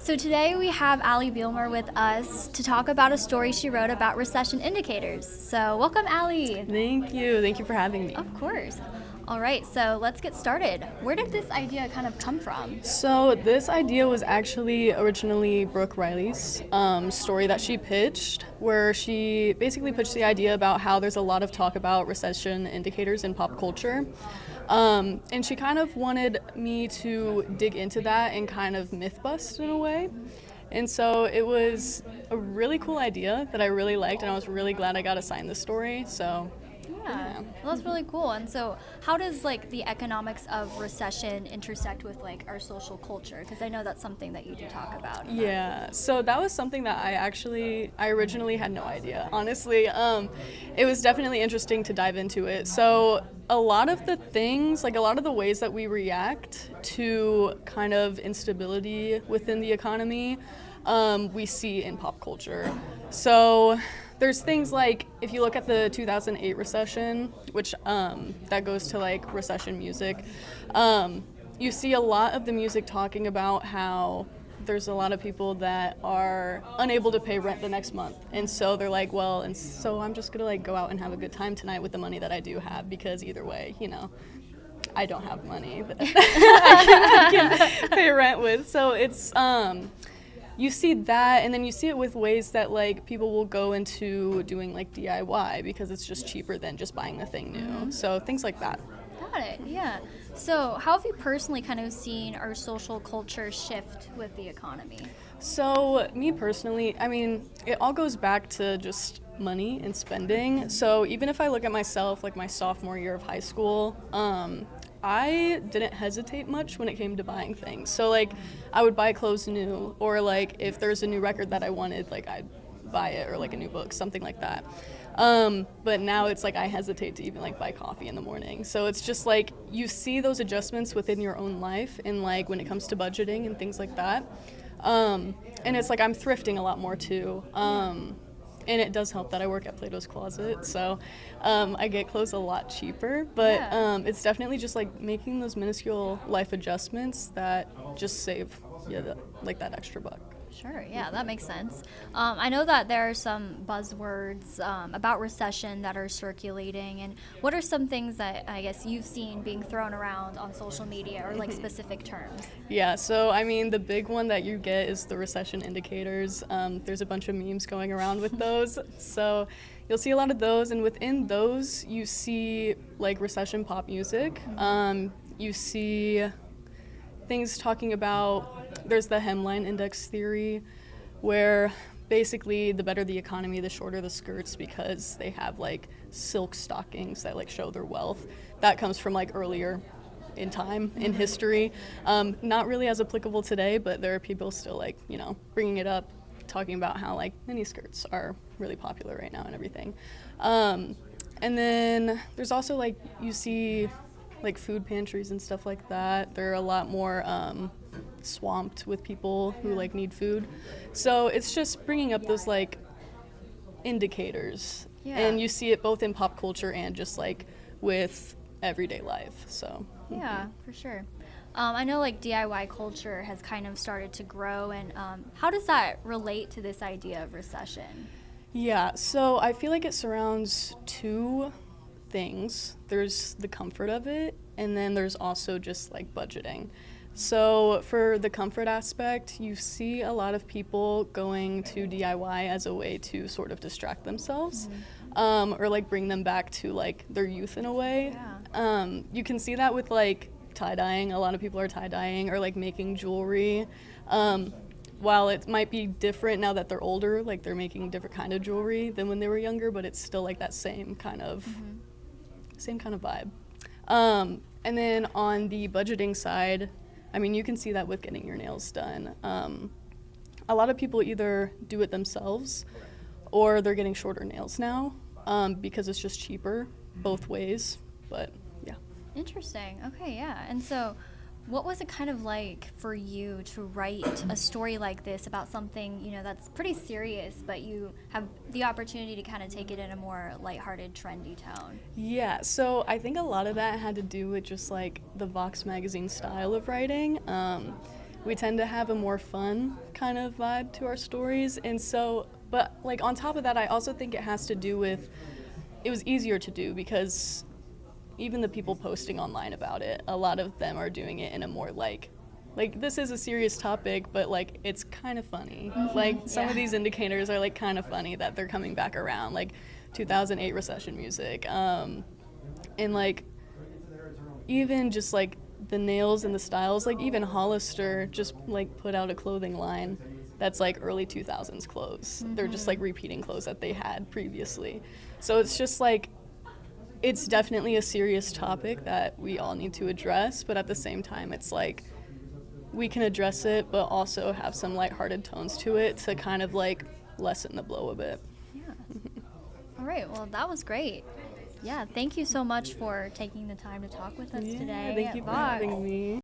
So today we have Allison Bealmer with us to talk about a story she wrote about recession indicators. So welcome, Allie. Thank you. Thank you for having me. Of course. All right, so let's get started. Where did this idea kind of come from? So this idea was actually originally Brooke Riley's story that she pitched, where she basically pitched the idea about how there's a lot of talk about recession indicators in pop culture. And she kind of wanted me to dig into that and kind of myth bust in a way. And so it was a really cool idea that I really liked, and I was really glad I got assigned this story. So Yeah, well, that's really cool. And so how does the economics of recession intersect with our social culture? Because I know that's something that you do talk about. Yeah, so that was something that I originally had no idea. Honestly, it was definitely interesting to dive into it. So a lot of the things, a lot of the ways that we react to kind of instability within the economy, we see in pop culture. So there's things like, if you look at the 2008 recession, which that goes to recession music, you see a lot of the music talking about how there's a lot of people that are unable to pay rent the next month. And so they're like, well, and so I'm just gonna go out and have a good time tonight with the money that I do have, because either way, I don't have money that I can pay rent with. So it's, you see that, and then you see it with ways that people will go into doing DIY because it's just cheaper than just buying the thing new. Mm-hmm. So things like that. Got it, yeah. So how have you personally kind of seen our social culture shift with the economy? So me personally, it all goes back to just money and spending. So even if I look at myself, my sophomore year of high school, I didn't hesitate much when it came to buying things. So I would buy clothes new, or if there's a new record that I wanted, I'd buy it, or a new book, something like that. But now it's I hesitate to even buy coffee in the morning. So it's just you see those adjustments within your own life, and when it comes to budgeting and things like that. And it's I'm thrifting a lot more too. And it does help that I work at Plato's Closet, so I get clothes a lot cheaper. But it's definitely just making those minuscule life adjustments that just save that extra buck. Sure, yeah, that makes sense. I know that there are some buzzwords about recession that are circulating, and what are some things that I guess you've seen being thrown around on social media, or specific terms? Yeah, so the big one that you get is the recession indicators. There's a bunch of memes going around with those. So you'll see a lot of those, and within those you see recession pop music. You see things talking about, there's the hemline index theory, where basically the better the economy, the shorter the skirts, because they have silk stockings that show their wealth. That comes from earlier in time, in history. Not really as applicable today, but there are people still bringing it up, talking about how mini skirts are really popular right now and everything. And then there's also you see food pantries and stuff like that. They're a lot more swamped with people who need food. So it's just bringing up those indicators. Yeah. And you see it both in pop culture and just with everyday life. So yeah, for sure. I know DIY culture has kind of started to grow, and how does that relate to this idea of recession? Yeah, so I feel it surrounds two things. There's the comfort of it, and then there's also just budgeting. So for the comfort aspect, you see a lot of people going to DIY as a way to sort of distract themselves, or bring them back to their youth in a way. Yeah. You can see that with tie-dyeing. A lot of people are tie-dyeing, or making jewelry. While it might be different now that they're older, they're making different kind of jewelry than when they were younger, but it's still that same kind of vibe. And then on the budgeting side, you can see that with getting your nails done. A lot of people either do it themselves, or they're getting shorter nails now, because it's just cheaper both ways. But yeah. Interesting. Okay, yeah. And so what was it kind of like for you to write a story like this about something, that's pretty serious, but you have the opportunity to kind of take it in a more lighthearted, trendy tone? Yeah, so I think a lot of that had to do with just the Vox Magazine style of writing. we tend to have a more fun kind of vibe to our stories. And so, but like on top of that, I also think it has to do with, it was easier to do because even the people posting online about it, a lot of them are doing it in a more like this is a serious topic, but like it's kind of funny. Like some of these indicators are like kind of funny that they're coming back around, like 2008 recession music, and like even just like the nails and the styles, like even Hollister just like put out a clothing line that's like early 2000s clothes. They're just like repeating clothes that they had previously. So it's just like, it's definitely a serious topic that we all need to address, but at the same time, it's like we can address it, but also have some lighthearted tones to it to kind of like lessen the blow a bit. Yeah. All right. Well, that was great. Yeah. Thank you so much for taking the time to talk with us today. Thank you for having me.